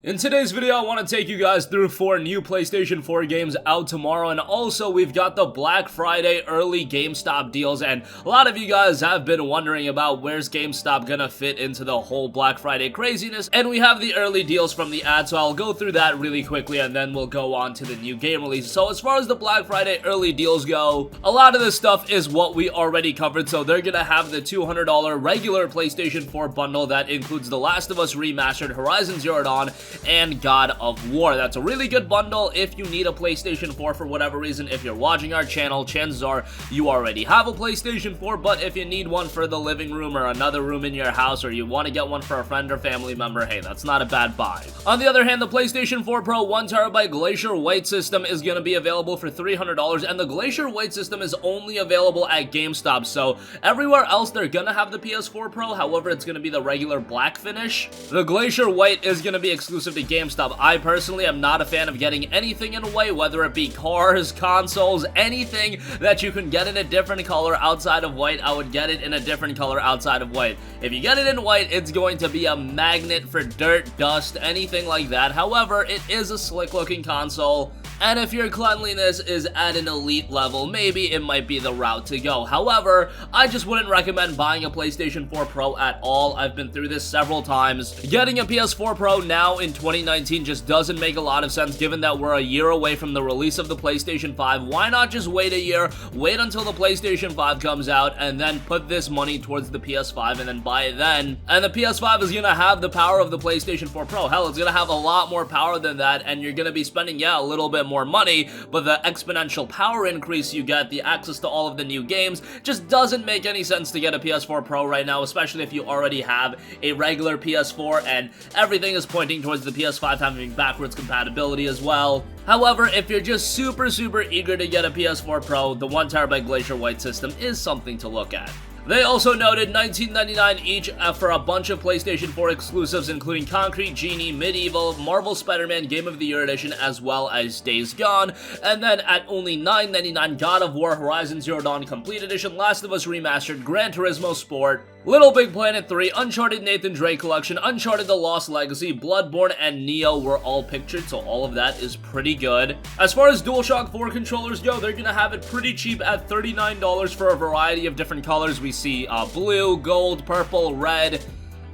In today's video, I want to take you guys through 4 new PlayStation 4 games out tomorrow, and also we've got the Black Friday early GameStop deals, and a lot of you guys have been wondering about where's GameStop gonna fit into the whole Black Friday craziness, and we have the early deals from the ad, so I'll go through that really quickly, and then we'll go on to the new game release. So as far as the Black Friday early deals go, a lot of this stuff is what we already covered, so they're gonna have the $200 regular PlayStation 4 bundle that includes The Last of Us Remastered, Horizon Zero Dawn, and God of War. That's a really good bundle if you need a PlayStation 4 for whatever reason. If you're watching our channel, chances are you already have a PlayStation 4, but if you need one for the living room or another room in your house, or you want to get one for a friend or family member, hey, that's not a bad buy. On the other hand, the PlayStation 4 Pro 1TB Glacier White system is going to be available for $300, and the Glacier White system is only available at GameStop, so everywhere else they're going to have the PS4 Pro, however, it's going to be the regular black finish. The Glacier White is going to be exclusive to GameStop. I personally am not a fan of getting anything in white, whether it be cars, consoles, anything that you can get in a different color outside of white. I would get it in a different color outside of white. If you get it in white, it's going to be a magnet for dirt, dust, anything like that. However, it is a slick looking console, and if your cleanliness is at an elite level, maybe it might be the route to go. However, I just wouldn't recommend buying a PlayStation 4 Pro at all. I've been through this several times. Getting a PS4 Pro now in 2019 just doesn't make a lot of sense, given that we're a year away from the release of the PlayStation 5. Why not just wait a year, wait until the PlayStation 5 comes out, and then put this money towards the PS5 and then buy it then? And the PS5 is gonna have the power of the PlayStation 4 Pro. Hell, it's gonna have a lot more power than that, and you're gonna be spending, yeah, a little bit more money, but the exponential power increase you get, the access to all of the new games, just doesn't make any sense to get a PS4 Pro right now, especially if you already have a regular PS4, and everything is pointing towards the PS5 having backwards compatibility as well. However, if you're just super eager to get a PS4 Pro, the 1TB Glacier White system is something to look at. They also noted $19.99 each for a bunch of PlayStation 4 exclusives, including Concrete Genie, Medieval, Marvel Spider-Man Game of the Year Edition, as well as Days Gone. And then at only $9.99, God of War, Horizon Zero Dawn Complete Edition, Last of Us Remastered, Gran Turismo Sport, Little Big Planet 3, Uncharted Nathan Drake Collection, Uncharted The Lost Legacy, Bloodborne, and Neo were all pictured, so all of that is pretty good. As far as DualShock 4 controllers go, they're gonna have it pretty cheap at $39 for a variety of different colors. We see blue, gold, purple, red,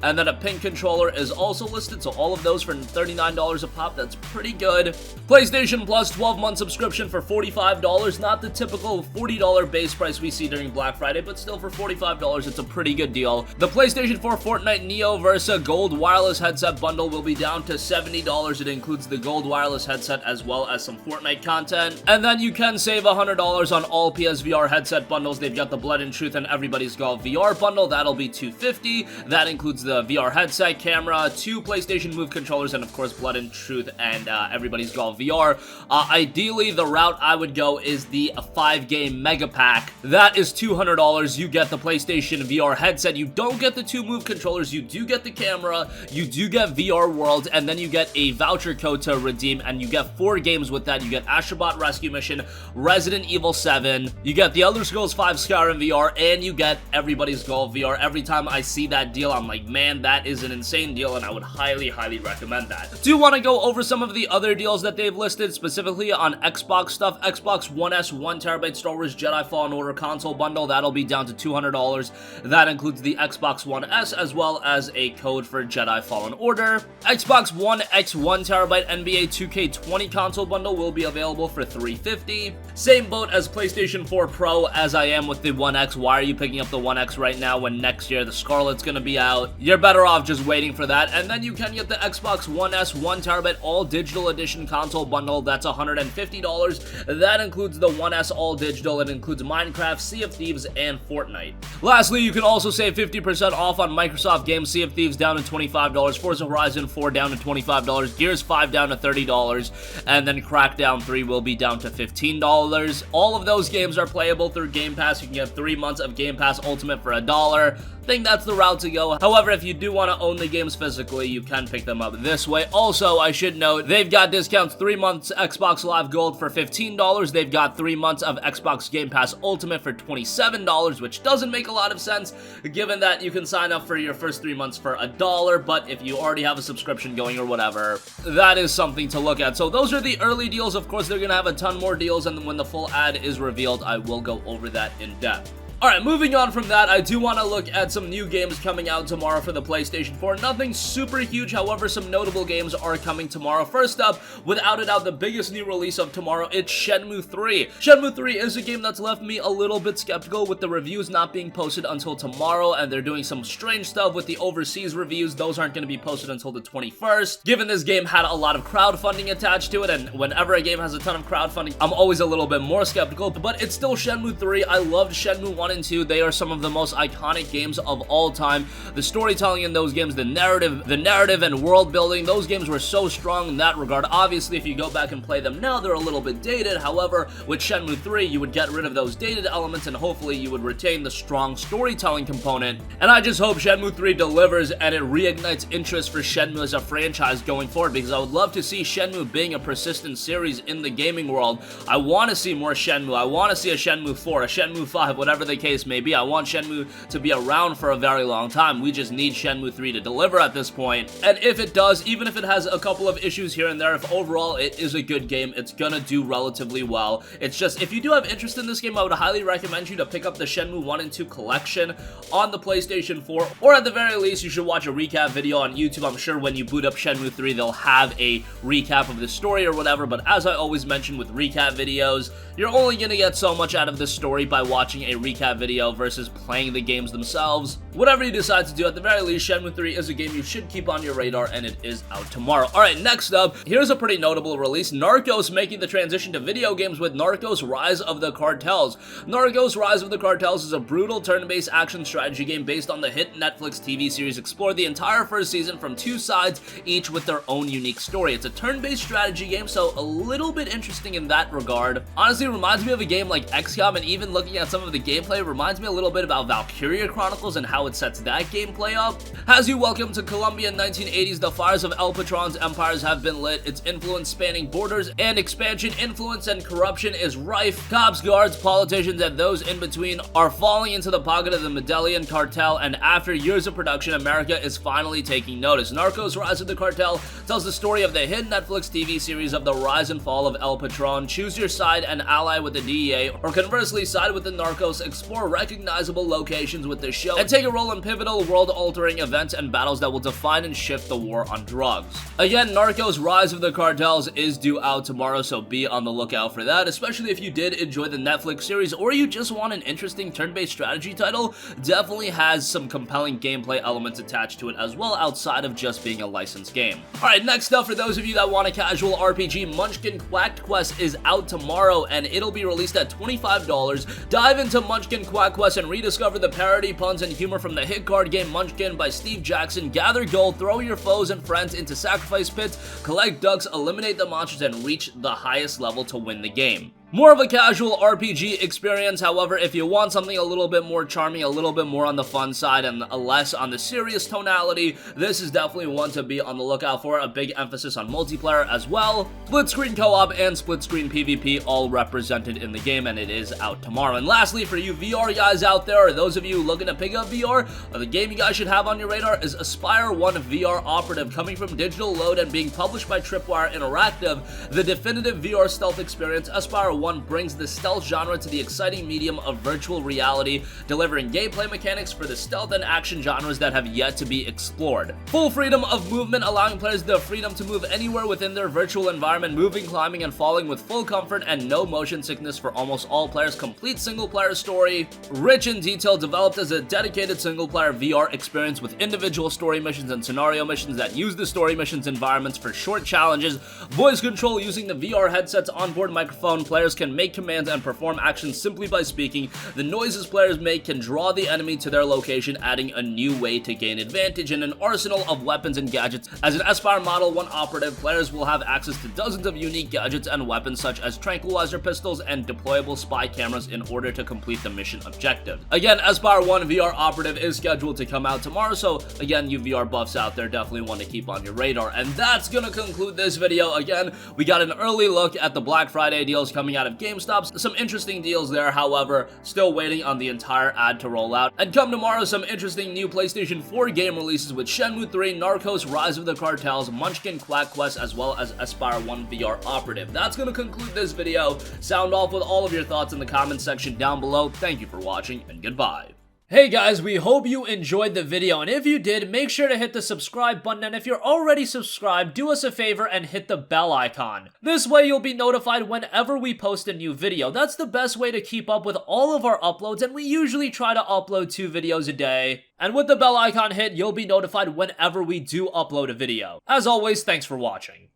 and then a pink controller is also listed, so all of those for $39 a pop. That's pretty good. PlayStation Plus 12-month subscription for $45, not the typical $40 base price we see during Black Friday, but still for $45, it's a pretty good deal. The PlayStation 4 Fortnite Neo Versa Gold Wireless Headset Bundle will be down to $70. It includes the Gold Wireless Headset as well as some Fortnite content. And then you can save $100 on all PSVR headset bundles. They've got the Blood and Truth and Everybody's Golf VR bundle. That'll be $250. That includes the VR headset, camera, 2 PlayStation Move controllers, and of course Blood and Truth and Everybody's Golf VR. Ideally, the route I would go is the 5-game mega pack. That is $200. You get the PlayStation VR headset. You don't get the 2 Move controllers. You do get the camera. You do get VR World, and then you get a voucher code to redeem, and you get 4 games with that. You get Astrobot Rescue Mission, Resident Evil 7. You get The Elder Scrolls 5 Skyrim VR, and you get Everybody's Golf VR. Every time I see that deal, I'm like, man, that is an insane deal, and I would highly recommend that. Do want to go over some of the other deals that they've listed, specifically on Xbox stuff. Xbox One S 1TB Star Wars Jedi Fallen Order console bundle, that'll be down to $200. That includes the Xbox One S as well as a code for Jedi Fallen Order. Xbox One X 1TB NBA 2K20 console bundle will be available for $350. Same boat as PlayStation 4 Pro as I am with the One X. Why are you picking up the One X right now when next year the Scarlet's gonna be out? You're better off just waiting for that. And then you can get the Xbox One S 1TB All Digital Edition console bundle. That's $150. That includes the One S All Digital. It includes Minecraft, Sea of Thieves, and Fortnite. Lastly, you can also save 50% off on Microsoft games. Sea of Thieves down to $25, Forza Horizon 4 down to $25, Gears 5 down to $30, and then Crackdown 3 will be down to $15. All of those games are playable through Game Pass. You can get 3 months of Game Pass Ultimate for $1. Think that's the route to go. However, if you do want to own the games physically, you can pick them up this way. Also, I should note, they've got discounts 3 months Xbox Live Gold for $15. They've got 3 months of Xbox Game Pass Ultimate for $27, which doesn't make a lot of sense, given that you can sign up for your first 3 months for $1, but if you already have a subscription going or whatever, that is something to look at. So those are the early deals. Of course, they're gonna have a ton more deals, and when the full ad is revealed, I will go over that in depth. Alright, moving on from that, I do want to look at some new games coming out tomorrow for the PlayStation 4. Nothing super huge, however, some notable games are coming tomorrow. First up, without a doubt, the biggest new release of tomorrow, it's Shenmue 3. Shenmue 3 is a game that's left me a little bit skeptical with the reviews not being posted until tomorrow, and they're doing some strange stuff with the overseas reviews. Those aren't going to be posted until the 21st. Given this game had a lot of crowdfunding attached to it, and whenever a game has a ton of crowdfunding, I'm always a little bit more skeptical, but it's still Shenmue 3. I loved Shenmue 1 and 2. They are some of the most iconic games of all time. The storytelling in those games, the narrative and world building, those games were so strong in that regard. Obviously, if you go back and play them now, they're a little bit dated. However, with Shenmue 3, you would get rid of those dated elements and hopefully you would retain the strong storytelling component. And I just hope Shenmue 3 delivers and it reignites interest for Shenmue as a franchise going forward, because I would love to see Shenmue being a persistent series in the gaming world. I want to see more Shenmue. I want to see a Shenmue 4, a Shenmue 5, whatever the case may be. I want Shenmue to be around for a very long time. We just need Shenmue 3 to deliver at this point. And if it does, even if it has a couple of issues here and there, if overall it is a good game, it's gonna do relatively well. It's just, if you do have interest in this game, I would highly recommend you to pick up the Shenmue 1 and 2 collection on the PlayStation 4, or at the very least, you should watch a recap video on YouTube. I'm sure when you boot up Shenmue 3, they'll have a recap of the story or whatever, but as I always mention with recap videos, you're only gonna get so much out of the story by watching a recap video versus playing the games themselves. Whatever you decide to do, at the very least, Shenmue 3 is a game you should keep on your radar, and it is out tomorrow. Alright, next up, here's a pretty notable release. Narcos making the transition to video games with Narcos Rise of the Cartels. Narcos Rise of the Cartels is a brutal turn-based action strategy game based on the hit Netflix TV series. Explore the entire first season from 2 sides, each with their own unique story. It's a turn-based strategy game, so a little bit interesting in that regard. Honestly, it reminds me of a game like XCOM, and even looking at some of the gameplay, it reminds me a little bit about Valkyria Chronicles and how it sets that gameplay up. As you welcome to Colombian 1980s, the fires of El Patron's empires have been lit, its influence spanning borders and expansion. Influence and corruption is rife. Cops, guards, politicians, and those in between are falling into the pocket of the Medellin cartel, and after years of production, America is finally taking notice. Narcos Rise of the Cartel tells the story of the hit Netflix TV series of the rise and fall of El Patron. Choose your side and ally with the DEA, or conversely, side with the Narcos. Explore recognizable locations with this show, and take a role in pivotal world-altering events and battles that will define and shift the war on drugs. Again, Narcos Rise of the Cartels is due out tomorrow, so be on the lookout for that, especially if you did enjoy the Netflix series, or you just want an interesting turn-based strategy title. Definitely has some compelling gameplay elements attached to it as well, outside of just being a licensed game. Alright, next up, for those of you that want a casual RPG, Munchkin Quack Quest is out tomorrow, and it'll be released at $25. Dive into Munchkin Quack Quest and rediscover the parody, puns, and humor from the hit card game Munchkin by Steve Jackson. Gather gold, throw your foes and friends into sacrifice pits, collect ducks, eliminate the monsters, and reach the highest level to win the game. More of a casual RPG experience. However, if you want something a little bit more charming, a little bit more on the fun side, and less on the serious tonality, this is definitely one to be on the lookout for. A big emphasis on multiplayer as well. Split screen co-op and split screen PvP all represented in the game, and it is out tomorrow. And lastly, for you VR guys out there, or those of you looking to pick up VR, the game you guys should have on your radar is Aspire 1 VR Operative, coming from Digital Load and being published by Tripwire Interactive. The definitive VR stealth experience, Aspire 1 brings the stealth genre to the exciting medium of virtual reality, delivering gameplay mechanics for the stealth and action genres that have yet to be explored. Full freedom of movement, allowing players the freedom to move anywhere within their virtual environment, moving, climbing, and falling with full comfort and no motion sickness for almost all players. Complete single-player story, rich in detail, developed as a dedicated single-player VR experience with individual story missions and scenario missions that use the story missions environments for short challenges. Voice control using the VR headset's onboard microphone. Players players can make commands and perform actions simply by speaking. The noises players make can draw the enemy to their location, adding a new way to gain advantage in an arsenal of weapons and gadgets. As an Aspire Model 1 operative, players will have access to dozens of unique gadgets and weapons such as tranquilizer pistols and deployable spy cameras in order to complete the mission objective. Again, Aspire 1 VR operative is scheduled to come out tomorrow, so again, you VR buffs out there definitely want to keep on your radar. And that's gonna conclude this video. Again, we got an early look at the Black Friday deals coming out of GameStop. Some interesting deals there, however, still waiting on the entire ad to roll out. And come tomorrow, some interesting new PlayStation 4 game releases with Shenmue 3, Narcos, Rise of the Cartels, Munchkin Quack Quest, as well as Aspire 1 VR operative. That's gonna conclude this video. Sound off with all of your thoughts in the comment section down below. Thank you for watching, and goodbye. Hey guys, we hope you enjoyed the video, and if you did, make sure to hit the subscribe button, and if you're already subscribed, do us a favor and hit the bell icon. This way you'll be notified whenever we post a new video. That's the best way to keep up with all of our uploads, and we usually try to upload 2 videos a day. And with the bell icon hit, you'll be notified whenever we do upload a video. As always, thanks for watching.